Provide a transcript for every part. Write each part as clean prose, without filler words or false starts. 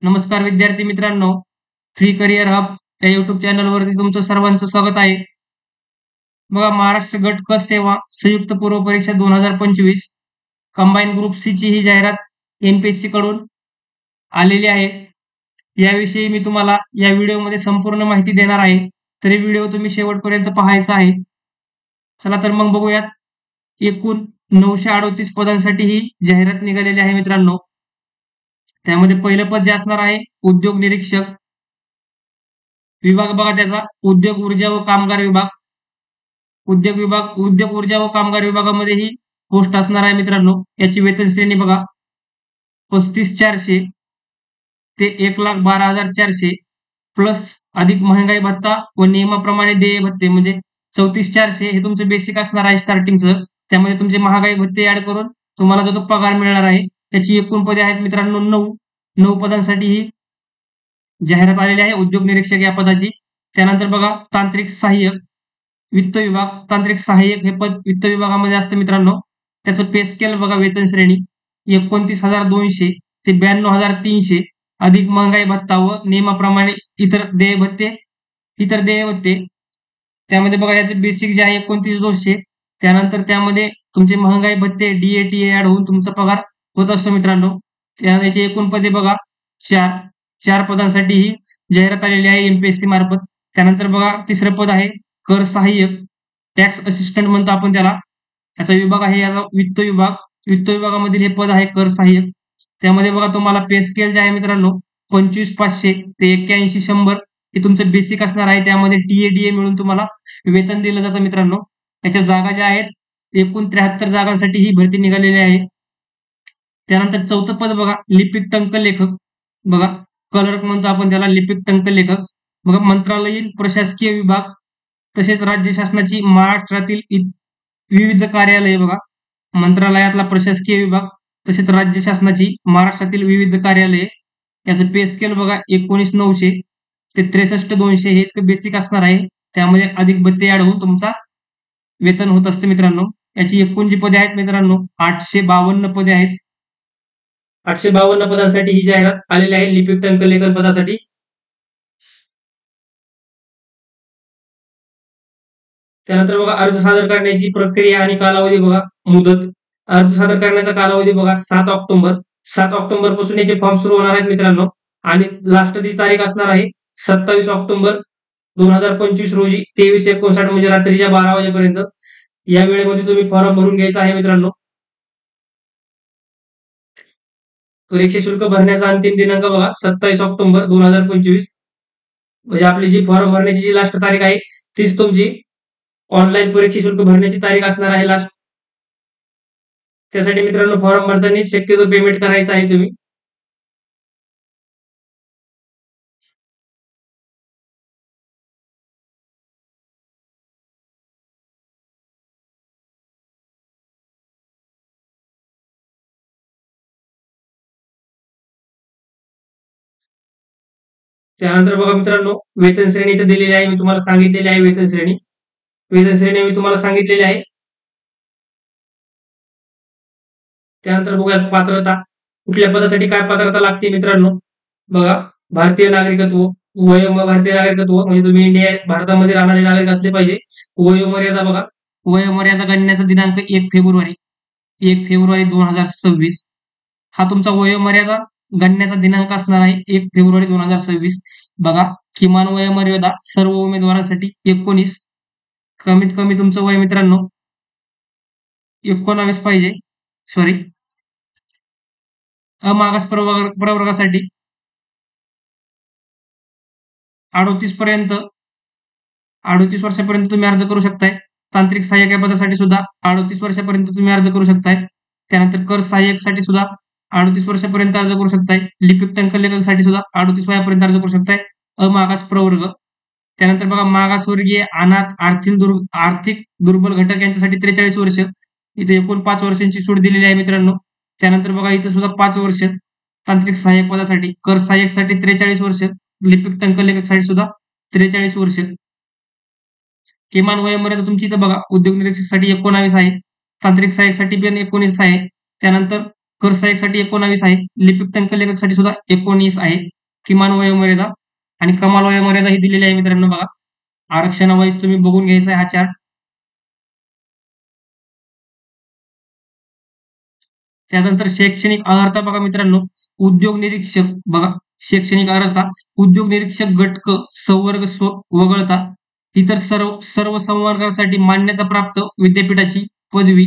नमस्कार विद्यार्थी मित्रांनो, फ्री करिअर हब या युट्यूब चॅनलवरती तुमचं सर्वांचं स्वागत आहे. बघा, महाराष्ट्र गट क सेवा संयुक्त पूर्व परीक्षा 2025 कंबाईन ग्रुप सी ची ही जाहिरात एमपीएससी कडून आलेली आहे. याविषयी मी तुम्हाला या व्हिडिओमध्ये संपूर्ण माहिती देणार आहे, तरी व्हिडिओ तुम्ही शेवटपर्यंत पाहायचा आहे. चला तर मग बघूयात. एकूण 938 पदांसाठी ही जाहिरात निघालेली आहे मित्रांनो. त्यामध्ये पहिलं पद जे असणार आहे उद्योग निरीक्षक. विभाग बघा त्याचा उद्योग ऊर्जा व कामगार विभाग. उद्योग ऊर्जा व कामगार विभागामध्ये ही पोस्ट असणार आहे मित्रांनो. याची वेतन श्रेणी बघा 35,400 ते 1,12,400 प्लस अधिक महंगाई भत्ता व नियमाप्रमाणे देय भत्ते म्हणजे 34,400 हे तुमचं बेसिक असणार आहे स्टार्टिंगचं. त्यामध्ये तुमचे महागाई भत्ते ऍड करून तुम्हाला जो पगार मिळणार आहे त्याची एकूण पदे आहेत मित्रांनो 9 पदांसाठी ही जाहिरात आलेली आहे उद्योग निरीक्षक या पदाची. त्यानंतर बघा तांत्रिक सहाय्यक वित्त विभाग. तांत्रिक सहाय्यक हे पद वित्त विभागामध्ये असतं मित्रांनो. त्याचं पे स्केल बघा वेतन श्रेणी 29,200 ते 92,300 अधिक महंगाई भत्ता व नियमाप्रमाणे इतर देय भत्ते. त्यामध्ये बघा याचे बेसिक जे आहे 29,200. त्यानंतर त्यामध्ये तुमचे महागाई भत्ते DATA ऍड होऊन तुमचा पगार होत असतो मित्रांनो. त्याची एकूण पदे बघा 4 पदांसाठी ही जाहिरात आलेली आहे एमपीएससी मार्फत. त्यानंतर बघा तिसरं पद आहे कर सहाय्यक, टॅक्स असिस्टंट म्हणतो आपण त्याला. याचा विभाग आहे याचा वित्त विभाग. वित्त विभागामधील हे पद आहे कर सहाय्यक. त्यामध्ये बघा तुम्हाला पे स्केल जे आहे मित्रांनो 25,500 ते 81,100 हे तुमचं बेसिक असणार आहे. त्यामध्ये TADA मिळून तुम्हाला वेतन दिलं जातं मित्रांनो. याच्या जागा ज्या आहेत एकूण 73 जागांसाठी ही भरती निघालेली आहे. त्यानंतर चौथं पद बघा लिपिक टंक लेखक. बघा क्लर्क म्हणतो आपण त्याला, लिपिक टंक लेखक. बघा मंत्रालयीन प्रशासकीय विभाग तसेच राज्य शासनाची महाराष्ट्रातील विविध कार्यालये. बघा मंत्रालयातला प्रशासकीय विभाग तसेच राज्य शासनाची महाराष्ट्रातील विविध कार्यालये. याचं पे स्केल बघा 19,900 ते 63,200 हे इतकं बेसिक असणार आहे. त्यामध्ये अधिक भत्ते ऍड होऊन तुमचा वेतन होत असते मित्रांनो. याची एकूण जी पदे आहेत मित्रांनो 852 पदे आहेत. 852 पदांसाठी ही जाहिरात आलेली आहे लिपिक टंक लेखन पदासाठी. त्यानंतर बघा अर्ज सादर करण्याची प्रक्रिया आणि कालावधी बघा. मुदत अर्ज सादर करण्याचा कालावधी बघा 7 ऑक्टोबर. 7 ऑक्टोबर पासून याचे फॉर्म सुरू होणार आहेत मित्रांनो. आणि लास्टची तारीख असणार आहे 27 ऑक्टोबर 2025 रोजी 23:59 म्हणजे रात्रीच्या 12 वाजेपर्यंत. या वेळेमध्ये तुम्ही फॉर्म भरून घ्यायचा आहे मित्रांनो. परीक्षा शुल्क भरण्याचा अंतिम दिनांक बघा 27 ऑक्टोबर 2025 म्हणजे आपली जी फॉर्म भरण्याची जी लास्ट तारीख आहे तीच तुमची ऑनलाईन परीक्षा शुल्क भरण्याची तारीख असणार आहे लास्ट. त्यासाठी मित्रांनो फॉर्म भरताना शक्यतो पेमेंट करायचं आहे तुम्ही. त्यानंतर बघा मित्रांनो वेतन श्रेणी इथे दिलेली आहे. मी तुम्हाला सांगितलेली आहे वेतन श्रेणी मी तुम्हाला सांगितलेली आहे. त्यानंतर बघूयात पात्रता. कुठल्या पदासाठी काय पात्रता लागते मित्रांनो. बघा भारतीय नागरिकत्व, भारतीय नागरिकत्व म्हणजे तुम्ही भारतामध्ये राहणारे नागरिक असले पाहिजे. वयोमर्यादा बघा, वयोमर्यादा गणण्याचा दिनांक 1 फेब्रुवारी 2026 हा तुमचा वयोमर्यादा गणण्याचा दिनांक असणार आहे 1 फेब्रुवारी 2026. बघा किमान वयोमर्यादा सर्व उमेदवारांसाठी 19. कमीत कमी तुमचं वय मित्रांनो 19 पाहिजे. सॉरी अमागास प्रवर्गासाठी 38 वर्षापर्यंत तुम्ही अर्ज करू शकताय. तांत्रिक सहाय्यक या पदासाठी सुद्धा 38 वर्षापर्यंत तुम्ही अर्ज करू शकताय. त्यानंतर कर सहाय्यक साठी सुद्धा 38 वर्षापर्यंत अर्ज करू शकताय. लिपिक टंक लेखकासाठी सुद्धा 38 वयापर्यंत अर्ज करू शकताय. अमागास प्रवर्ग. त्यानंतर बघा मागासवर्गीय, अनाथ, आर्थिक दुर्बल घटक यांच्यासाठी 43 वर्ष. इथे एकूण 5 वर्षांची सूट दिलेली आहे मित्रांनो. त्यानंतर बघा इथे सुद्धा 5 वर्ष तांत्रिक सहाय्यक पदासाठी. कर सहाय्यक साठी 43 वर्ष. लिपिक टंक लेखक साठी सुद्धा 43 वर्ष. किमान वयोमर्यादा तुमची इथं बघा उद्योग निरीक्षक साठी 19 आहे. तांत्रिक सहाय्यक साठी पण 19 आहे. त्यानंतर कर सहाय्यकसाठी 19 आहे, लिपिक टंकलेखकसाठी सुद्धा 19 आहे किमान वयोमर्यादा, आणि कमाल वयोमर्यादा ही दिलेली आहे मित्रांनो बघा. आरक्षणावाईज तुम्ही बघून घ्यायचा आहे हा चार्ट. त्यानंतर शैक्षणिक अर्हता बघा मित्रांनो, उद्योग निरीक्षक बघा, शैक्षणिक अर्हता उद्योग निरीक्षक गट क संवर्ग वगळता इतर सर्व संवर्गासाठी मान्यता प्राप्त विद्यापीठाची पदवी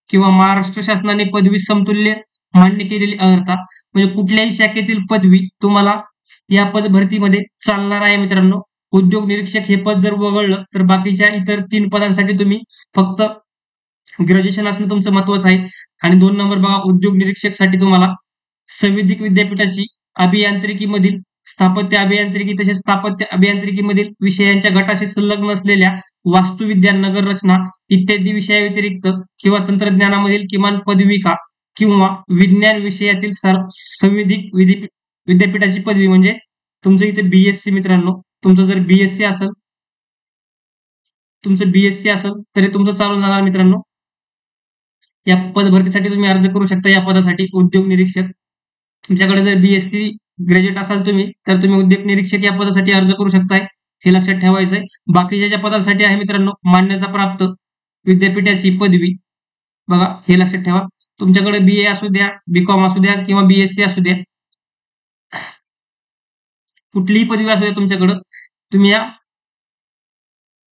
किंवा महाराष्ट्र शासनाने पदवी समतुल्य मान्य केलेली अर्हता, म्हणजे कुठल्याही शाखेतील पदवी तुम्हाला या पद भरतीमध्ये चालणार आहे मित्रांनो. उद्योग निरीक्षक हे पद जर वगळलं तर बाकीच्या इतर 3 पदांसाठी तुम्ही फक्त ग्रॅज्युएशन असणं तुमचं महत्वाचं आहे. आणि 2 नंबर बघा, उद्योग निरीक्षक साठी तुम्हाला संविधिक विद्यापीठाची अभियांत्रिकीमधील स्थापत्य अभियांत्रिकी तसेच स्थापत्य अभियांत्रिकीमधील विषयांच्या गटाशी संलग्न असलेल्या वास्तुविद्या, नगर रचना इत्यादी विषयाव्यतिरिक्त किंवा तंत्रज्ञानामधील किमान पदविका किंवा विज्ञान विषयातील संविधिक विद्यापीठाची पदवी, म्हणजे तुमचं इथे बीएससी मित्रांनो, तुमचं जर बीएससी असेल तरी तुमचं चालून जाणार मित्रांनो. या पद भरतीसाठी तुम्ही अर्ज करू शकता. या पदासाठी उद्योग निरीक्षक, तुमच्याकडे जर बीएससी ग्रॅज्युएट असाल तुम्ही, तर तुम्ही उद्योग निरीक्षक या पदासाठी अर्ज करू शकताय, हे लक्षात ठेवायचं आहे. बाकीच्या ज्या पदासाठी आहे मित्रांनो, मान्यता प्राप्त विद्यापीठाची पदवी बघा, हे लक्षात ठेवा. तुमच्याकडे बीए असू द्या, बीकॉम असू द्या किंवा बीएससी असू द्या, कुठलीही पदवी असू द्या तुमच्याकडं, तुम्ही या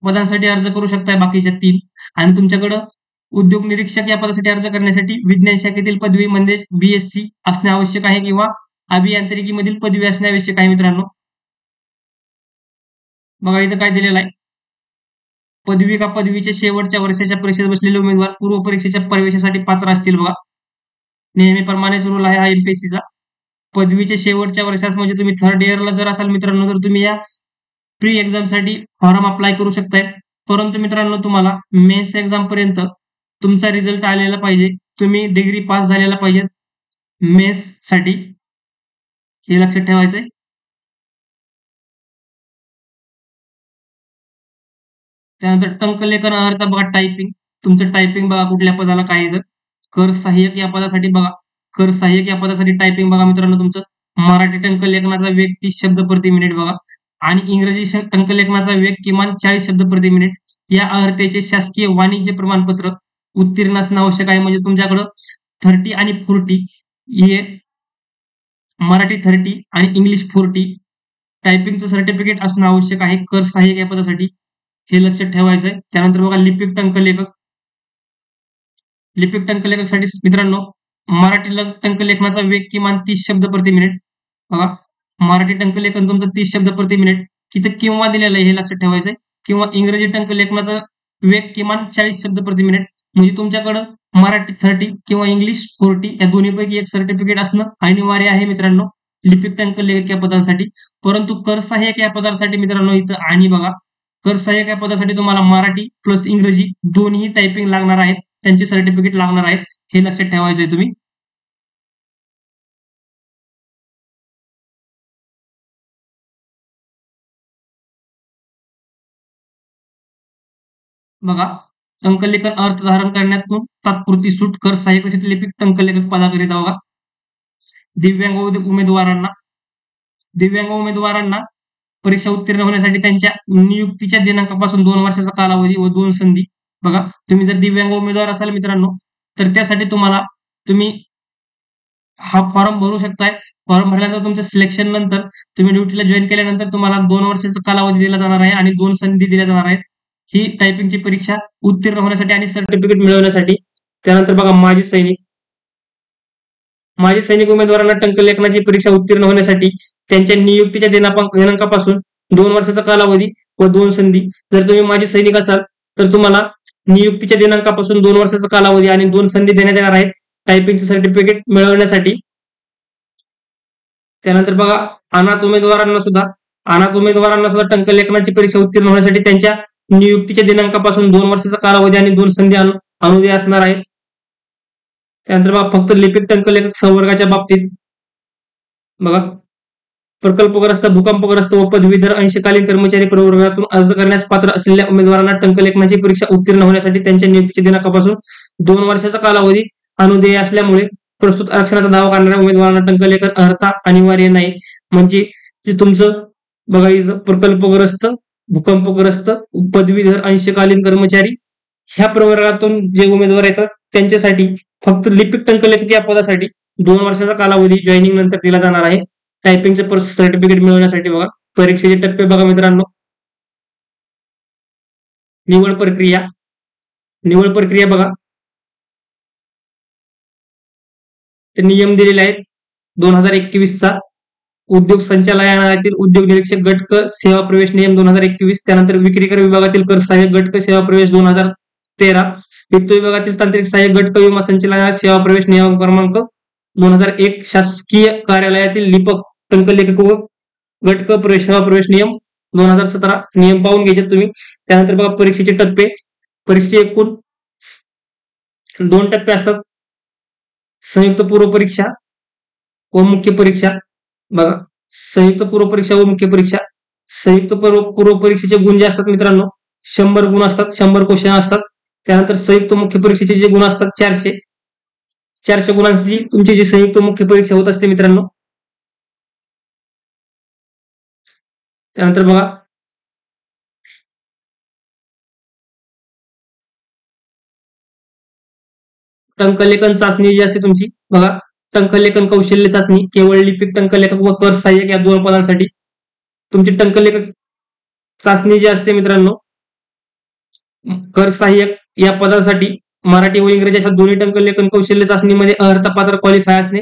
पदांसाठी अर्ज करू शकताय बाकीच्या 3. आणि तुमच्याकडं उद्योग निरीक्षक या पदासाठी अर्ज करण्यासाठी विज्ञान शाखेतील पदवी म्हणजे बीएससी असणे आवश्यक आहे किंवा अभियांत्रिकीमधील पदवी असणे आवश्यक आहे मित्रांनो. बघा इथं काय दिलेलं आहे, पदवी का पदवीच्या शेवटच्या वर्षाच्या परीक्षेत बसलेले उमेदवार पूर्व परीक्षेच्या प्रवेशासाठी पात्र असतील. बघा नेहमीप्रमाणेच रूल आहे हा एमपीएससीचा. पदवीच्या शेवटच्या वर्षास म्हणजे तुम्ही 3rd इयरला जर असाल मित्रांनो, तर तुम्ही या प्री एक्झाम साठी फॉर्म अप्लाय करू शकताय. परंतु मित्रांनो तुम्हाला मेन्स एक्झाम पर्यंत तुमचा रिझल्ट आलेला पाहिजे, तुम्ही डिग्री पास झालेला पाहिजे मेन्स साठी, हे लक्षात ठेवायचंय. त्यानंतर टंकलेखन अर्हता बघा, टायपिंग, तुमचं टायपिंग बघा कुठल्या पदाला काय येतं. कर सहाय्यक या पदासाठी बघा, कर सहाय्यक या पदासाठी टायपिंग बघा मित्रांनो, तुमचं मराठी टंकलेखनाचा वेग 30 शब्द प्रति मिनिट बघा, आणि इंग्रजी टंकलेखनाचा वेग किमान 40 शब्द प्रति मिनिट. या अर्हतेचे शासकीय वाणिज्य प्रमाणपत्र उत्तीर्ण असणं आवश्यक आहे, म्हणजे तुमच्याकडं 30 आणि 40 हे मराठी 30 आणि इंग्लिश 40 टायपिंगचं सर्टिफिकेट असणं आवश्यक आहे कर सहाय्यक या पदासाठी, हे लक्षात ठेवायचं आहे. त्यानंतर बघा लिपिक टंकलेखकसाठी मित्रांनो मराठी टंकलेखनाचा वेग किमान 30 शब्द प्रति मिनिट बघा, मराठी टंकलेखन तुमचं 30 शब्द प्रति मिनिट, तिथे किंवा दिलेलं आहे हे लक्षात ठेवायचंय. किंवा इंग्रजी टंकलेखनाचा वेग किमान 40 शब्द प्रति मिनिट, म्हणजे तुमच्याकडं मराठी 30 किंवा इंग्लिश 40 या दोन्हीपैकी एक सर्टिफिकेट असणं अनिवार्य आहे मित्रांनो लिपिक टंकलेखक या पदांसाठी. परंतु कर सहाय्यक या पदासाठी मित्रांनो इथं आणि बघा, कर सहाय्यक या पदासाठी तुम्हाला मराठी प्लस इंग्रजी दोन्ही टायपिंग लागणार आहेत, त्यांचे सर्टिफिकेट लागणार आहेत, हे लक्षात ठेवायचंय तुम्ही. बघा टंकलेखन अर्थ धारण करण्यातून तात्पुरती सूट कर सहाय्यक लिपिक टंकलेखक पदाकरिता बघा. दिव्यांग उमेदवारांना परीक्षा उत्तीर्ण होण्यासाठी त्यांच्या नियुक्तीच्या दिनांकापासून 2 वर्षाचा कालावधी व 2 संधी बघा. तुम्ही जर दिव्यांग उमेदवार असाल मित्रांनो, तर त्यासाठी तुम्ही हा फॉर्म भरू शकताय. फॉर्म भरल्यानंतर तुमच्या सिलेक्शन नंतर तुम्ही ड्युटीला जॉईन केल्यानंतर तुम्हाला 2 वर्षाचा कालावधी दिला जाणार आहे आणि 2 संधी दिल्या जाणार आहेत ही टायपिंगची परीक्षा उत्तीर्ण होण्यासाठी आणि सर्टिफिकेट मिळवण्यासाठी. त्यानंतर बघा माजी सैनिक उमेदवारांना टंकलेखनाची परीक्षा उत्तीर्ण होण्यासाठी त्यांच्या नियुक्तीच्या दिनांकापासून 2 वर्षाचा कालावधी व 2 संधी. जर तुम्ही माजी सैनिक असाल तर तुम्हाला नियुक्तीच्या दिनांकापासून 2 वर्षाचा कालावधी आणि 2 संधी देण्यात येणार आहेत टायपिंगचे सर्टिफिकेट मिळवण्यासाठी. त्यानंतर बघा अनाथ उमेदवारांना सुद्धा टंकलेखनाची परीक्षा उत्तीर्ण होण्यासाठी त्यांच्या नियुक्तीच्या दिनांकापासून 2 वर्षाचा कालावधी आणि 2 संधी अनुदय असणार आहेत. त्यानंतर बघा फक्त लिपिक टंकलेखक संवर्गाच्या बाबतीत बघा, प्रकल्पग्रस्त, भूकंपग्रस्त व पदवीधर अंशकालीन कर्मचारी प्रवर्गातून अर्ज करण्यास पात्र असलेल्या उमेदवारांना टंकलेखनाची परीक्षा उत्तीर्ण होण्यासाठी त्यांच्या नियुक्तीच्या दिनांकापासून 2 वर्षाचा कालावधी अनुदेय असल्यामुळे प्रस्तुत आरक्षणाचा दावा करणाऱ्या उमेदवारांना टंकलेखन अर्हता अनिवार्य नाही. म्हणजे जे तुमचं बघा इथं प्रकल्पग्रस्त, भूकंपग्रस्त, पदवीधर, अंशकालीन कर्मचारी ह्या प्रवर्गातून जे उमेदवार येतात त्यांच्यासाठी फक्त लिपिक टंकलेखक या पदासाठी 2 वर्षाचा कालावधी जॉईनिंग नंतर दिला जाणार आहे. टायपिंगचं सर्टिफिकेट मिळवण्यासाठी बघा परीक्षेचे टप्पे बघा मित्रांनो. निवड प्रक्रिया बघा ते नियम दिलेले आहेत 2021चा. उद्योग संचालनालयातील उद्योग निरीक्षक गट क सेवा प्रवेश नियम 2021. त्यानंतर विक्री कर विभागातील कर सहाय्यक गट क सेवा प्रवेश 2013. वित्त विभागातील तांत्रिक सहाय्यक गट क विमा संचालनालयात सेवा प्रवेश नियम क्रमांक 2001. शासकीय कार्यालयातील लिपक टंकलेखक व गट क सेवा प्रवेश नियम 2017. नियम पाहून घ्यायचे तुम्ही. त्यानंतर बघा परीक्षेचे टप्पे. परीक्षेचे एकूण 2 टप्पे असतात. संयुक्त पूर्व परीक्षा व मुख्य परीक्षा बघा. संयुक्त पूर्व परीक्षा व मुख्य परीक्षा. संयुक्त पूर्व परीक्षेचे गुण जे असतात मित्रांनो 100 गुण असतात, 100 क्वेश्चन असतात. त्यानंतर संयुक्त मुख्य परीक्षेचे जे गुण असतात 400 गुणांची तुमची जी संयुक्त मुख्य परीक्षा होत असते मित्रांनो. त्यानंतर बघा टंकलेखन चाचणी जी असते तुमची बघा टंकलेखन कौशल्य चाचणी केवळ लिपिक टंकलेखक व कर सहाय्यक या 2 पदांसाठी तुमची टंकलेखक चाचणी जी असते मित्रांनो कर सहाय्यक या पदासाठी मराठी व इंग्रजी अशा दोन्ही टंकलेखन कौशल्य चाचणीमध्ये अर्हता पात्र क्वालिफाय असणे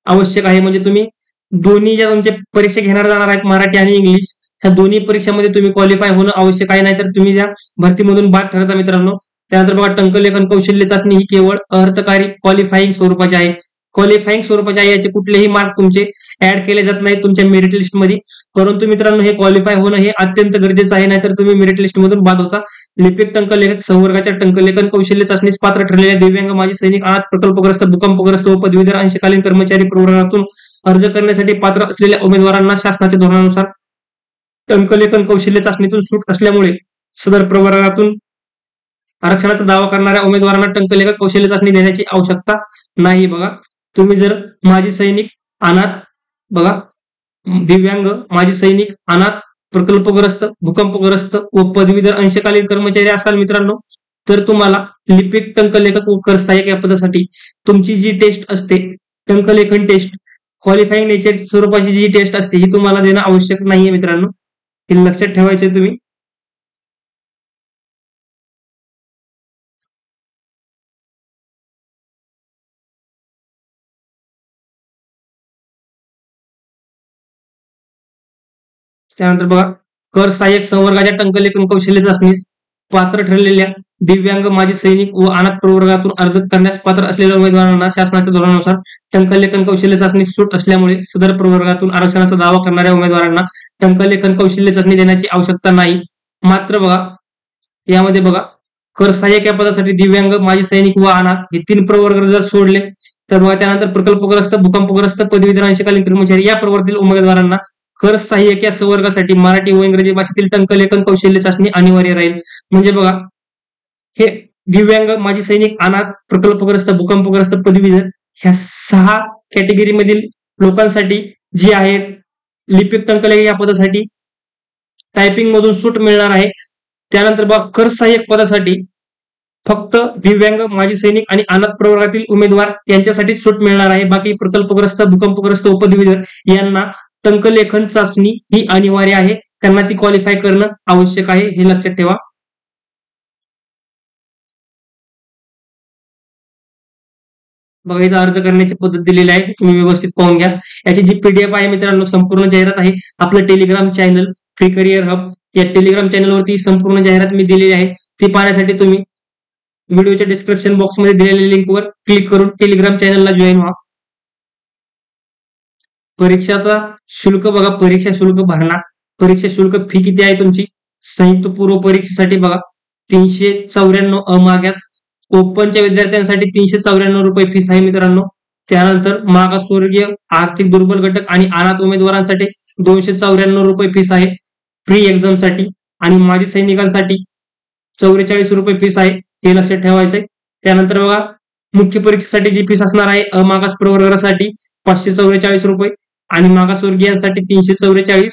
आवश्यक आहे. म्हणजे तुम्ही दोन्ही ज्या तुमच्या परीक्षा घेणार जाणार आहेत मराठी आणि इंग्लिश ह्या दोन्ही परीक्षामध्ये तुम्ही क्वालिफाय होणं आवश्यक आहे. नाहीतर तुम्ही त्या भरतीमधून बाद ठरता मित्रांनो. त्यानंतर बघा टंकलेखन कौशल्य चाचणी ही केवळ अर्थकारी क्वालिफाईंग स्वरूपाची आहे. क्वालिफाईंग स्वरूपाचे आहे याचे कुठलेही मार्क तुमचे ऍड केले जात नाही तुमच्या मेरिट लिस्ट मध्ये. परंतु मित्रांनो हे क्वालिफाय होणं हे अत्यंत गरजेचं आहे. नाहीतर तुम्ही मेरिट लिस्ट मधून बाद होता. लिपिक टंकलेखक संवर्गाच्या टंकलेखन कौशल्य चाचणीस पात्र ठरलेल्या दिव्यांग माजी सैनिक अनाथ प्रकल्पग्रस्त भूकंपग्रस्त व पदवीधर अंशकालीन कर्मचारी प्रवर्गातून अर्ज करण्यासाठी पात्र असलेल्या उमेदवारांना शासनाच्या धोरणानुसार टंकलेखन कौशल्य चाचणीतून सूट असल्यामुळे सदर प्रवर्गातून आरक्षणाचा दावा करणाऱ्या उमेदवारांना टंकलेखन कौशल्य चाचणी देण्याची आवश्यकता नाही. बघा तुम्ही जर माजी सैनिक अनाथ बघा दिव्यांग माजी सैनिक अनाथ प्रकल्पग्रस्त भूकंपग्रस्त व पदवीधर अंशकालीन कर्मचारी असाल मित्रांनो तर तुम्हाला लिपिक टंकलेखक व कर सहाय्यक या पदासाठी तुमची जी टेस्ट असते टंकलेखन टेस्ट क्वालिफाईंग नेचर स्वरूपाची जी टेस्ट असते ही तुम्हाला देणं आवश्यक नाहीये मित्रांनो. हे लक्षात ठेवायचे तुम्ही. त्यानंतर बघा कर सहाय्यक संवर्गाच्या टंकलेखन कौशल्य चाचणीस पात्र ठरलेल्या दिव्यांग माजी सैनिक व अनाथ प्रवर्गातून अर्ज करण्यास पात्र असलेल्या उमेदवारांना शासनाच्या धोरणानुसार टंकलेखन कौशल्य चाचणी सूट असल्यामुळे सदर प्रवर्गातून आरक्षणाचा दावा करणाऱ्या उमेदवारांना टंकलेखन कौशल्य चाचणी देण्याची आवश्यकता नाही. मात्र बघा यामध्ये बघा कर सहाय्यक या पदासाठी दिव्यांग माजी सैनिक व अनाथ हे 3 प्रवर्ग जर सोडले तर बघा त्यानंतर प्रकल्पग्रस्त भूकंपग्रस्त पदवीधर अंशकालीन कर्मचारी या प्रवर्गातील उमेदवारांना कर सहाय्यक या संवर्गासाठी मराठी व इंग्रजी भाषेतील टंकलेखन कौशल्य चाचणी अनिवार्य राहील. म्हणजे बघा हे दिव्यांग माजी सैनिक अनाथ प्रकल्पग्रस्त भूकंपग्रस्त पदवीधर ह्या 6 कॅटेगरी मधील लोकांसाठी जी आहे लिपिक टंकलेखक या पदासाठी टायपिंग मधून सूट मिळणार आहे. त्यानंतर बघा कर सहाय्यक पदासाठी फक्त दिव्यांग माजी सैनिक आणि अनाथ प्रवर्गातील उमेदवार यांच्यासाठी सूट मिळणार आहे. बाकी प्रकल्पग्रस्त भूकंपग्रस्त व पदवीधर यांना टंकलेखन चाचणी ही अनिवार्य आहे. त्यांना ती क्वालिफाय करणं आवश्यक आहे हे लक्षात ठेवा. बघा इथं अर्ज करण्याची पद्धत दिलेली आहे तुम्ही व्यवस्थित पाहून घ्या. याची जी पीडीएफ आहे मित्रांनो संपूर्ण जाहिरात आहे. आपलं Telegram channel free career hub या टेलिग्राम चॅनलवरती संपूर्ण जाहिरात मी दिलेली आहे. ती पाहण्यासाठी तुम्ही व्हिडिओच्या डिस्क्रिप्शन बॉक्स मध्ये दिलेल्या लिंकवर क्लिक करून टेलिग्राम चॅनलला जॉईन व्हा. परीक्षाचा शुल्क बघा परीक्षा शुल्क भरणा परीक्षा शुल्क फी किती आहे तुमची संयुक्त पूर्व परीक्षेसाठी बघा 394 अमाग्यास ओपनच्या विद्यार्थ्यांसाठी 394 रुपये फीस आहे मित्रांनो. त्यानंतर मागासवर्गीय आर्थिक दुर्बल घटक आणि अनाथ उमेदवारांसाठी 294 रुपये फीस आहे प्री एक्झाम साठी. आणि माजी सैनिकांसाठी 44 रुपये फीस आहे हे लक्षात ठेवायचंय. त्यानंतर बघा मुख्य परीक्षेसाठी जी फीस असणार आहे अमागास प्रवर्गासाठी 544 रुपये आणि मागासवर्गीयांसाठी 344,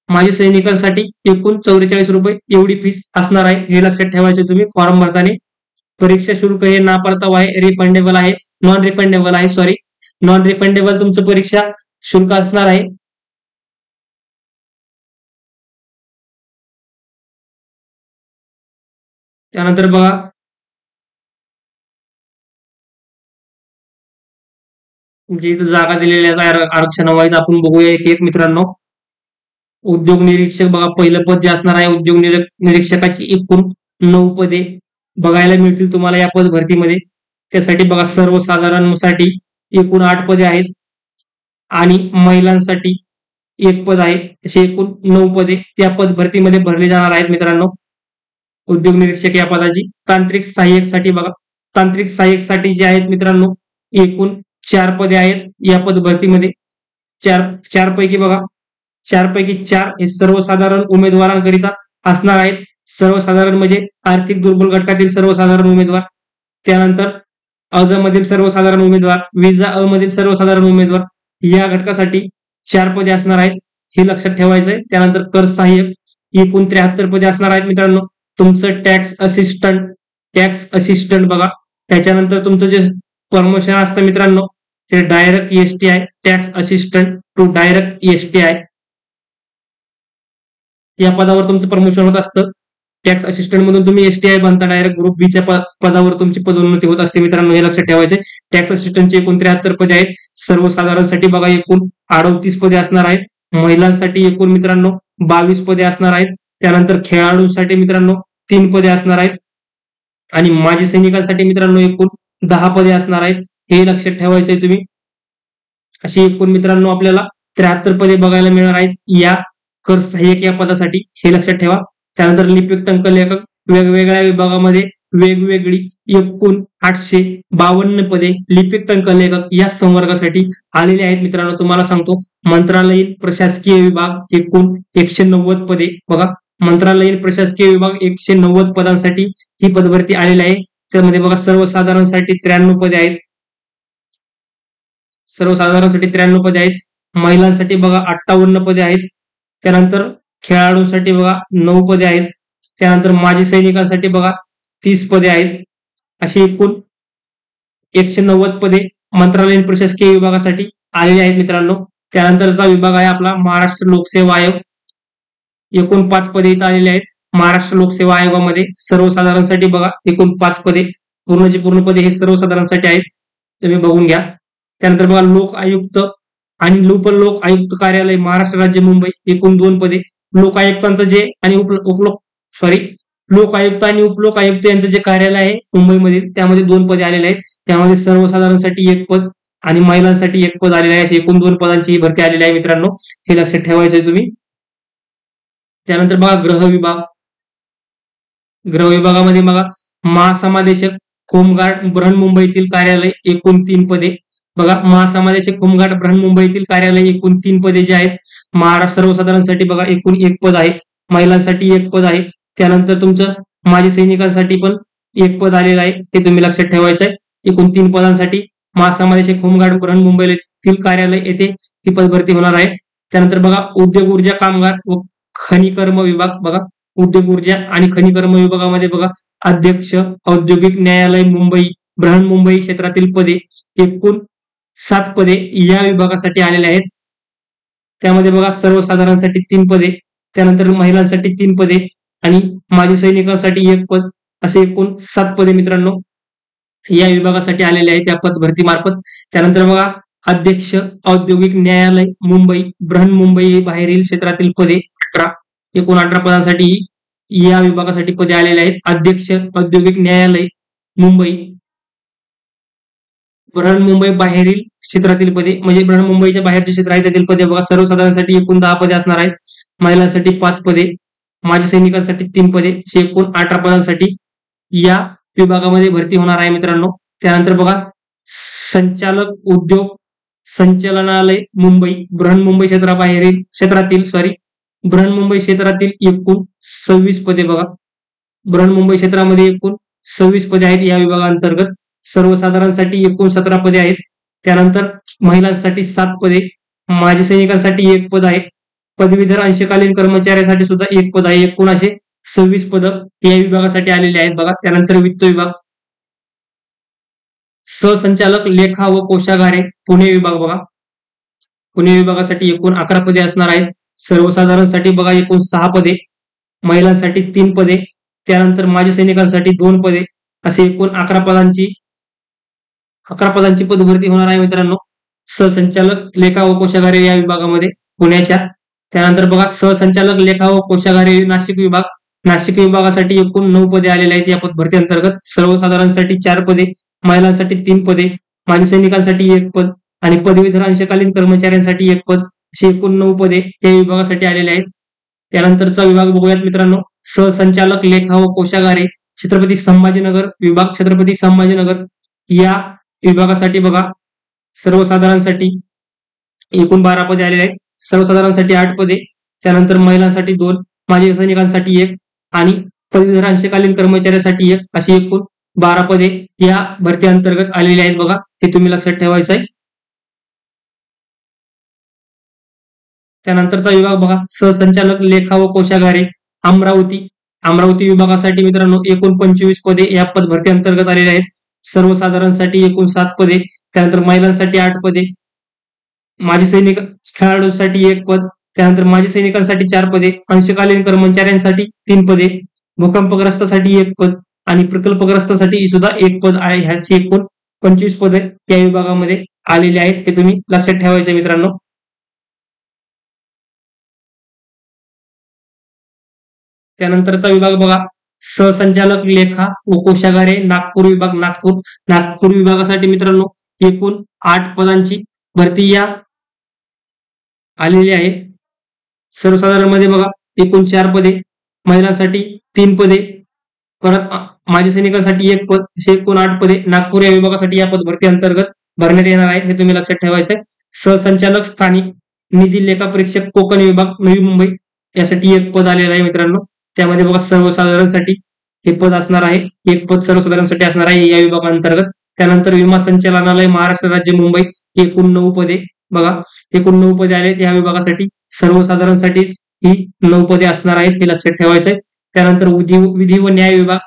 माजी सैनिकांसाठी एकूण 44 रुपये एवढी फीस असणार आहे. हे लक्षात ठेवायचे तुम्ही फॉर्म भरताना. परीक्षा शुल्क हे ना परतावा आहे, रिफंडेबल आहे, नॉन रिफंडेबल आहे, सॉरी नॉन रिफंडेबल तुमचं परीक्षा शुल्क असणार आहे. त्यानंतर बघा म्हणजे इथं जागा दिलेल्या आरक्षणावाईज आपण बघूया एक एक मित्रांनो. उद्योग निरीक्षक बघा पहिलं पद जे असणार आहे उद्योग निरीक्षकाची एकूण 9 पदे बघायला मिळतील तुम्हाला या पद भरतीमध्ये. त्यासाठी बघा सर्वसाधारणसाठी एकूण 8 पदे आहेत आणि महिलांसाठी 1 पद आहे. असे एकूण 9 पदे या पद भरतीमध्ये भरली जाणार आहेत मित्रांनो. उद्योग निरीक्षक या पदाची. तांत्रिक सहाय्यकसाठी बघा तांत्रिक सहाय्यकसाठी जे आहेत मित्रांनो एकूण 4 पदे आहेत या पद भरतीमध्ये. चार पैकी बघा 4 पैकी 4 हे सर्वसाधारण उमेदवारांकरिता असणार आहेत. सर्वसाधारण म्हणजे आर्थिक दुर्बल घटकातील सर्वसाधारण उमेदवार, त्यानंतर अ मधील सर्वसाधारण उमेदवार, विजा अ मधील सर्वसाधारण उमेदवार या घटकासाठी 4 पदे असणार आहेत. हे लक्षात ठेवायचं आहे. त्यानंतर कर सहाय्यक एकूण 73 पदे असणार आहेत मित्रांनो. तुमचं टॅक्स असिस्टंट बघा. त्याच्यानंतर तुमचं जे प्रमोशन असतं मित्रांनो ते direct STI tax assistant to direct STI या पदावर तुमचं प्रमोशन होत असतं. टॅक्स असिस्टंट मधून तुम्ही एसटीआय बनता, डायरेक्ट ग्रुप बीच्या पदावर तुमची पदोन्नती होत असते मित्रांनो. हे लक्षात ठेवायचे. टॅक्स असिस्टंटचे एकूण 73 पदे आहेत. सर्वसाधारणसाठी बघा एकूण 38 पदे असणार आहेत. महिलांसाठी एकूण मित्रांनो 22 पदे असणार आहेत. त्यानंतर खेळाडूंसाठी मित्रांनो 3 पदे असणार आहेत आणि माजी सैनिकांसाठी मित्रांनो एकूण 10 पदे असणार आहेत. हे लक्षात ठेवायचे तुम्ही. अशी एकूण मित्रांनो आपल्याला 73 पदे बघायला मिळणार आहेत या कर सहाय्यक या पदासाठी. हे लक्षात ठेवा. त्यानंतर लिपिक टंक लेखक वेगवेगळ्या विभागामध्ये वेगवेगळी एकूण 852 पदे लिपिक टंक लेखक या संवर्गासाठी आलेले आहेत मित्रांनो. तुम्हाला सांगतो मंत्रालयीन प्रशासकीय विभाग एकूण 190 पदे बघा. मंत्रालयीन प्रशासकीय विभाग 190 पदांसाठी ही पदभरती आलेली आहे. त्यामध्ये बघा सर्वसाधारणसाठी 93 पदे आहेत. सर्वसाधारणसाठी 93 पदे आहेत. महिलांसाठी बघा 58 पदे आहेत. त्यानंतर खेळाडूंसाठी बघा 9 पदे आहेत. त्यानंतर माजी सैनिकांसाठी बघा 30 पदे आहेत. अशी एकूण 190 पदे मंत्रालयीन प्रशासकीय विभागासाठी आलेली आहेत मित्रांनो. त्यानंतरचा विभाग आहे आपला महाराष्ट्र लोकसेवा आयोग. एकूण 5 पदे इथं आलेली आहेत. महाराष्ट्र लोकसेवा आयोगामध्ये सर्वसाधारणसाठी बघा एकूण 5 पदे. पूर्णचे पूर्ण पदे हे सर्वसाधारणसाठी आहेत, तुम्ही बघून घ्या. त्यानंतर बघा लोक आयुक्त आणि लोक आयुक्त कार्यालय महाराष्ट्र राज्य मुंबई एकूण 2 पदे. लोक आयुक्तांचं जे आणि लोक आयुक्त आणि उपलोक आयुक्त यांचं जे कार्यालय आहे मुंबईमध्ये त्यामध्ये 2 पदे आलेले आहेत. त्यामध्ये सर्वसाधारणसाठी 1 पद आणि महिलांसाठी 1 पद आलेले आहे. अशी एकूण 2 पदांची भरती आलेली आहे मित्रांनो. हे लक्षात ठेवायचं तुम्ही. त्यानंतर बघा गृह विभागामध्ये बघा महासमादेशक होमगार्ड बृहन्मुंबईतील कार्यालय एकूण 3 पदे. बघा महासमादेशक होमगार्ड बृहन्मुंबईतील कार्यालय एकूण 3 पदे जे आहेत. महाराष्ट्र सर्वसाधारणसाठी बघा एकूण 1 पद आहे. महिलांसाठी 1 पद आहे. त्यानंतर तुमचं माजी सैनिकांसाठी पण 1 पद आलेलं आहे. हे तुम्ही लक्षात ठेवायचं आहे. एकूण 3 पदांसाठी महासमादेशक होमगार्ड बृहन्मुंबईतील कार्यालय येथे ही पदभरती होणार आहे. त्यानंतर बघा उद्योग ऊर्जा कामगार व खनिकर्म विभाग बघा. उद्योग ऊर्जा आणि खनिकर्म विभागामध्ये बघा अध्यक्ष औद्योगिक न्यायालय मुंबई बृहन्मुंबई क्षेत्रातील पदे एकूण 7 पदे या विभागासाठी आलेले आहेत. त्यामध्ये बघा सर्वसाधारणसाठी 3 पदे, त्यानंतर महिलांसाठी 3 पदे आणि माजी सैनिकांसाठी 1 पद असे एकूण 7 पदे मित्रांनो या विभागासाठी आलेले आहेत या पद भरती मार्फत. त्यानंतर बघा अध्यक्ष औद्योगिक न्यायालय मुंबई बृहन्मुंबई बाहेरील क्षेत्रातील पदे 18 एकूण 18 पदांसाठी या विभागासाठी पदे आलेले आहेत. अध्यक्ष औद्योगिक न्यायालय मुंबई बृहन्मुंबई बाहेरील क्षेत्रातील पदे म्हणजे बृहन्मुंबईच्या बाहेरचे क्षेत्र आहे त्यातील पदे बघा. सर्वसाधारणसाठी एकूण 10 पदे असणार आहेत. महिलांसाठी 5 पदे, माजी सैनिकांसाठी 3 पदे असे एकूण 18 पदांसाठी या विभागामध्ये भरती होणार आहे मित्रांनो. त्यानंतर बघा संचालक उद्योग संचालनालय मुंबई बृहन्मुंबई बृहन्मुंबई क्षेत्रातील एकूण 26 पदे बघा. बृहन्मुंबई क्षेत्रामध्ये एकूण 26 पदे आहेत या विभागांतर्गत. सर्वसाधारणसाठी एकूण 17 पदे आहेत. त्यानंतर महिलांसाठी 7 पदे, माजी सैनिकांसाठी 1 पद आहे, पदवीधर अंशकालीन कर्मचाऱ्यांसाठी सुद्धा 1 पद आहे. एकूण असे 26 पद या विभागासाठी आलेले आहेत बघा. त्यानंतर वित्त विभाग, सहसंचालक लेखा व कोषागारे पुणे विभाग बघा. पुणे विभागासाठी एकूण 11 पदे असणार आहेत. सर्वसाधारणसाठी बघा एकूण 6 पदे, महिलांसाठी 3 पदे, त्यानंतर माजी सैनिकांसाठी 2 पदे, असे एकूण 11 पदांची पदभरती होणार आहे मित्रांनो सहसंचालक लेखा व कोषागारे या विभागामध्ये पुण्याच्या. त्यानंतर बघा सहसंचालक लेखा व कोषागारे नाशिक विभाग. नाशिक विभागासाठी एकूण 9 पदे आलेले आहेत या पदभरती अंतर्गत. सर्वसाधारणसाठी 4 पदे, महिलांसाठी 3 पदे, माजी सैनिकांसाठी 1 पद आणि पदवीधर अंशकालीन कर्मचाऱ्यांसाठी 1 पद, असे एकूण 9 पदे या विभागासाठी आलेले आहेत. त्यानंतरचा विभाग बघूयात मित्रांनो, सहसंचालक लेखा व कोषागारे छत्रपती संभाजीनगर विभाग. छत्रपती संभाजीनगर या विभागासाठी बघा सर्वसाधारणसाठी एकूण 12 पदे आलेले आहेत. सर्वसाधारणसाठी 8 पदे, त्यानंतर महिलांसाठी 2, माजी सैनिकांसाठी 1 आणि पदवीधर अंशकालीन कर्मचाऱ्यांसाठी 1, अशी एकूण 12 पदे या भरती अंतर्गत आलेली आहेत बघा. हे तुम्ही लक्षात ठेवायचं आहे. त्यानंतरचा विभाग बघा सहसंचालक लेखा व कोषागारे अमरावती. अमरावती विभागासाठी मित्रांनो एकूण 25 पदे या पदभरती अंतर्गत आलेले आहेत. सर्वसाधारणसाठी एकूण 7 पदे, त्यानंतर महिलांसाठी 8 पदे, माजी सैनिक खेळाडूंसाठी 1 पद, त्यानंतर माजी सैनिकांसाठी 4 पदे, अंशकालीन कर्मचाऱ्यांसाठी 3 पदे, भूकंपग्रस्तासाठी 1 पद आणि प्रकल्पग्रस्तासाठी सुद्धा 1 पद आहे. ह्याची एकूण 25 पदे या विभागामध्ये आलेली आहेत. हे तुम्ही लक्षात ठेवायचे मित्रांनो. त्यानंतरचा विभाग बघा सहसंचालक लेखा व कोषागारे नागपूर विभाग. नागपूर विभागासाठी मित्रांनो एकूण 8 पदांची भरती या आलेली आहे. सर्वसाधारण मध्ये बघा एकूण 4 पदे, महिलांसाठी 3 पदे, परत माजी सैनिकांसाठी 1 पद, असे एकूण 8 पदे नागपूर या विभागासाठी या पदभरती अंतर्गत भरण्यात येणार आहेत. हे तुम्ही लक्षात ठेवायचं आहे. सहसंचालक स्थानिक निधी लेखा परीक्षक कोकण विभाग नवी मुंबई यासाठी 1 पद आलेलं आहे मित्रांनो. त्यामध्ये बघा सर्वसाधारणसाठी हे पद असणार आहे, 1 पद सर्वसाधारणसाठी असणार आहे या विभागांतर्गत. त्यानंतर विमा संचालनालय महाराष्ट्र राज्य मुंबई एकूण 9 पदे बघा. एकूण 9 पदे आले या विभागासाठी. सर्वसाधारणसाठीच ही 9 पदे असणार आहेत, हे लक्षात ठेवायचं आहे. त्यानंतर विधी व न्याय विभाग.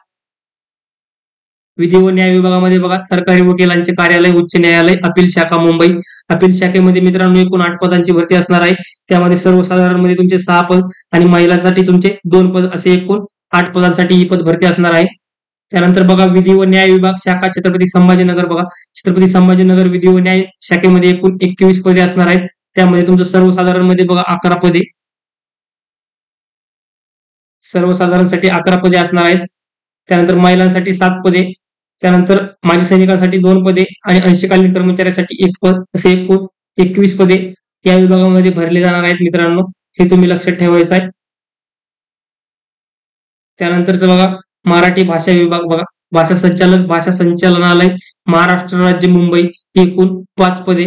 विधी व न्याय विभागामध्ये बघा सरकारी वकिलांचे कार्यालय उच्च न्यायालय अपील शाखा मुंबई. अपील शाखेमध्ये मित्रांनो एकूण 8 पदांची भरती असणार आहे. त्यामध्ये सर्वसाधारण मध्ये तुमचे 6 पद आणि महिलांसाठी तुमचे 2 पद, असे एकूण 8 पदांसाठी ही पद भरती असणार आहे. त्यानंतर बघा विधी व न्याय विभाग शाखा छत्रपती संभाजीनगर बघा. छत्रपती संभाजीनगर विधी व न्याय शाखेमध्ये एकूण 21 पदे असणार आहेत. त्यामध्ये तुमचं सर्वसाधारण मध्ये बघा 11 पदे, सर्वसाधारणसाठी 11 पदे असणार आहेत. त्यानंतर महिलांसाठी 7 पदे, त्यानंतर माजी सैनिकांसाठी 2 पदे आणि अंशकालीन कर्मचाऱ्यांसाठी 1 पद, असे एकूण 21 पदे या विभागामध्ये भरले जाणार आहेत मित्रांनो. हे तुम्ही लक्षात ठेवायचं आहे. त्यानंतरच बघा मराठी भाषा विभाग बघा. भाषा संचालनालय महाराष्ट्र राज्य मुंबई एकूण 5 पदे.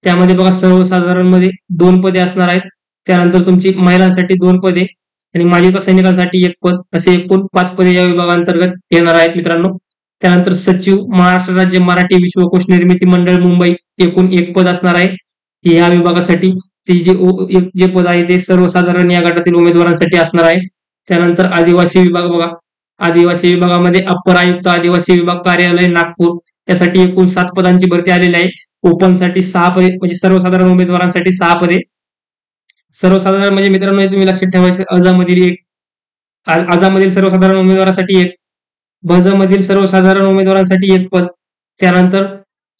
त्यामध्ये बघा सर्वसाधारण मध्ये 2 पदे असणार आहेत. त्यानंतर तुमची महिलांसाठी 2 पदे आणि माजी सैनिकांसाठी 1 पद, असे एकूण 5 पदे या विभागांतर्गत येणार आहेत मित्रांनो. त्यानंतर सचिव महाराष्ट्र राज्य मराठी विश्वकोश निर्मिती मंडळ मुंबई एकूण 1 पद असणार आहे या विभागासाठी. जे पद आहे ते सर्वसाधारण या गटातील उमेदवारांसाठी असणार आहे. त्यानंतर आदिवासी विभाग बघा. आदिवासी विभागामध्ये अप्पर आयुक्त आदिवासी विभाग कार्यालय नागपूर यासाठी एकूण 7 पदांची भरती आलेली आहे. ओपनसाठी 6 पदे, म्हणजे सर्वसाधारण उमेदवारांसाठी 6 पदे. सर्वसाधारण म्हणजे मित्रांनो तुम्ही लक्षात ठेवायचं अजामधील 1, आजामधील सर्वसाधारण उमेदवारासाठी 1, भजमधील सर्वसाधारण उमेदवारांसाठी 1 पद. त्यानंतर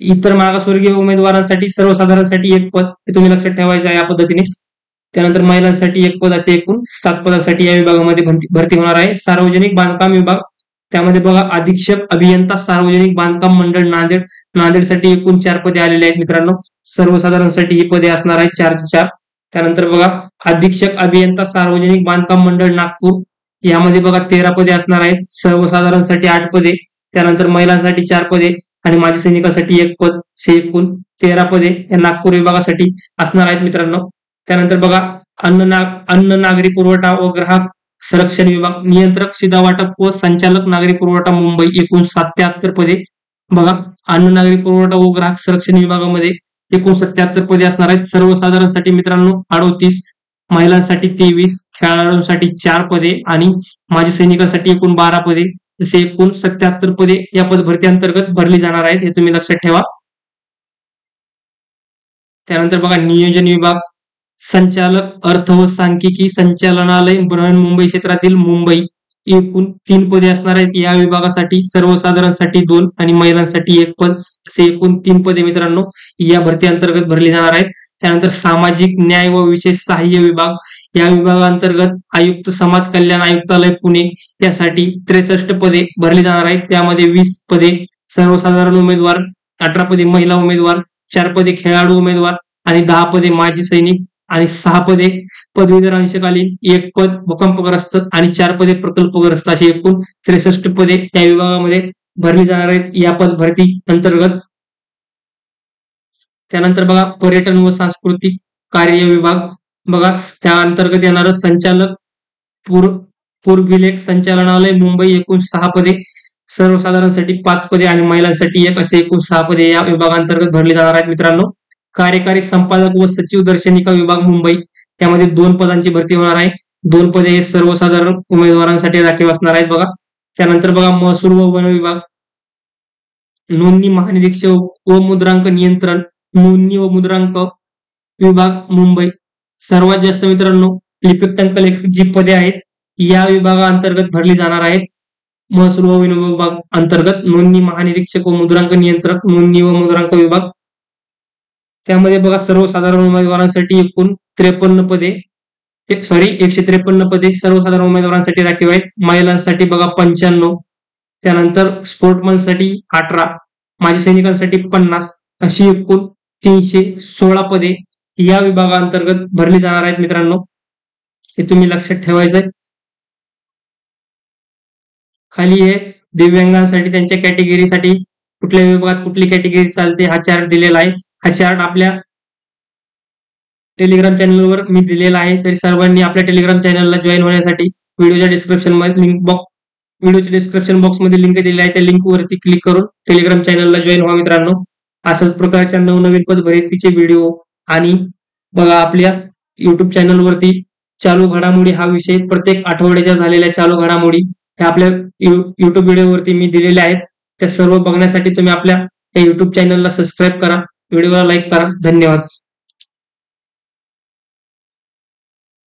इतर मागासवर्गीय उमेदवारांसाठी सर्वसाधारणसाठी 1 पद, हे तुम्ही लक्षात ठेवायचं आहे या पद्धतीने. त्यानंतर महिलांसाठी 1 पद, असे एकूण 7 पदांसाठी या विभागामध्ये भरती होणार आहे. सार्वजनिक बांधकाम विभाग. त्यामध्ये बघा अधीक्षक अभियंता सार्वजनिक बांधकाम मंडळ नांदेड. नांदेडसाठी एकूण 4 पदे आलेले आहेत मित्रांनो. सर्वसाधारणसाठी ही पदे असणार आहेत 4-4. त्यानंतर बघा अधीक्षक अभियंता सार्वजनिक बांधकाम मंडळ नागपूर यामध्ये बघा 13 पदे असणार आहेत. सर्वसाधारणसाठी 8 पदे, त्यानंतर महिलांसाठी 4 पदे आणि माजी सैनिकांसाठी 1 पद, असे एकूण 13 पदे या नागपूर विभागासाठी असणार आहेत मित्रांनो. त्यानंतर बघा अन्न नागरी पुरवठा व ग्राहक संरक्षण विभाग. नियंत्रक शिधा वाटप व संचालक नागरी पुरवठा मुंबई एकूण 77 पदे. बघा, अन्न नागरी पुरवठा व ग्राहक संरक्षण विभागामध्ये एकूण 77 पदे असणार आहेत. सर्वसाधारणसाठी मित्रांनो 38, महिलांसाठी 23, खेळाडूंसाठी 4 पदे आणि माजी सैनिकांसाठी एकूण 12 पदे, असे एकूण 77 पदे या पदभरती अंतर्गत भरली जाणार आहेत, हे तुम्ही लक्षात ठेवा. त्यानंतर बघा, नियोजन विभाग, संचालक अर्थ व सांख्यिकी संचालनालय बृहन्मुंबई क्षेत्रातील मुंबई, एकूण 3 पदे असणार आहेत या विभागासाठी. सर्वसाधारणसाठी 2 आणि महिलांसाठी 1 पद, असे एकूण 3 पदे मित्रांनो या भरती अंतर्गत भरली जाणार आहेत. त्यानंतर सामाजिक न्याय व विशेष सहाय्य विभाग, या विभागांतर्गत आयुक्त समाज कल्याण आयुक्तालय पुणे यासाठी 63 पदे भरली जाणार आहेत. त्यामध्ये 20 पदे सर्वसाधारण उमेदवार, 18 पदे महिला उमेदवार, 4 पदे खेळाडू उमेदवार आणि 10 पदे माजी सैनिक आणि 6 पदे पदवीधर अंशकालीन, 1 पद भूकंपग्रस्त आणि 4 पदे प्रकल्पग्रस्त, अशी एकूण 63 पदे त्या विभागामध्ये भरली जाणार आहेत या पद भरती अंतर्गत. त्यानंतर बघा, पर्यटन व सांस्कृतिक कार्य विभाग, बघा त्या अंतर्गत येणारं संचालक पूर्भिलेख संचालनालय मुंबई, एकूण 6 पदे, सर्वसाधारणसाठी 5 पदे आणि महिलांसाठी 1, असे एकूण 6 पदे या विभागांतर्गत भरली जाणार आहेत मित्रांनो. कार्यकारी संपादक व सचिव दर्शनिका विभाग मुंबई, त्यामध्ये 2 पदांची भरती होणार आहे. 2 पदे हे सर्वसाधारण उमेदवारांसाठी राखीव असणार आहेत. बघा, त्यानंतर बघा, महसूल व वन विभाग, नोंदणी महानिरीक्षक व मुद्रांक नियंत्रण, नोंदणी व मुद्रांक विभाग मुंबई, सर्वात जास्त मित्रांनो लिपिक टंक लेखक जी पदे आहेत या विभागाअंतर्गत भरली जाणार आहेत. महसूल व वन विभाग अंतर्गत नोंदणी महानिरीक्षक व मुद्रांक नियंत्रक, नोंदणी व मुद्रांक विभाग, त्यामध्ये बघा सर्वसाधारण उमेदवारांसाठी एकूण 153 पदे सर्वसाधारण उमेदवारांसाठी राखीव आहेत. महिलांसाठी बघा 95, त्यानंतर स्पोर्टमनसाठी 18, माजी सैनिकांसाठी 50, अशी एकूण 316 पदे या विभागाअंतर्गत भरली जाणार आहेत मित्रांनो, हे तुम्ही लक्षात ठेवायचं आहे. खाली हे दिव्यांगांसाठी त्यांच्या कॅटेगरीसाठी कुठल्या विभागात कुठली कॅटेगरी चालते हा चार्ट दिलेला आहे. हा चार्ट आपल्या टेलिग्राम चॅनलवर मी दिलेला आहे, तरी सर्वांनी आपल्या टेलिग्राम चॅनलला जॉईन होण्यासाठी व्हिडिओच्या डिस्क्रिप्शन बॉक्समध्ये लिंक दिली आहे, त्या लिंकवरती क्लिक करून टेलिग्राम चॅनलला जॉईन व्हा मित्रांनो. अशाच प्रकारच्या नवनवीन पदभरतीचे व्हिडिओ आणि बघा आपल्या युट्यूब चॅनलवरती चालू घडामोडी हा विषय, प्रत्येक आठवड्याच्या झालेल्या चालू घडामोडी ह्या आपल्या युट्यूब व्हिडिओवरती मी दिलेल्या आहेत. त्या सर्व बघण्यासाठी तुम्ही आपल्या या युट्यूब चॅनलला सबस्क्राईब करा, व्हिडिओला लाईक करा. धन्यवाद.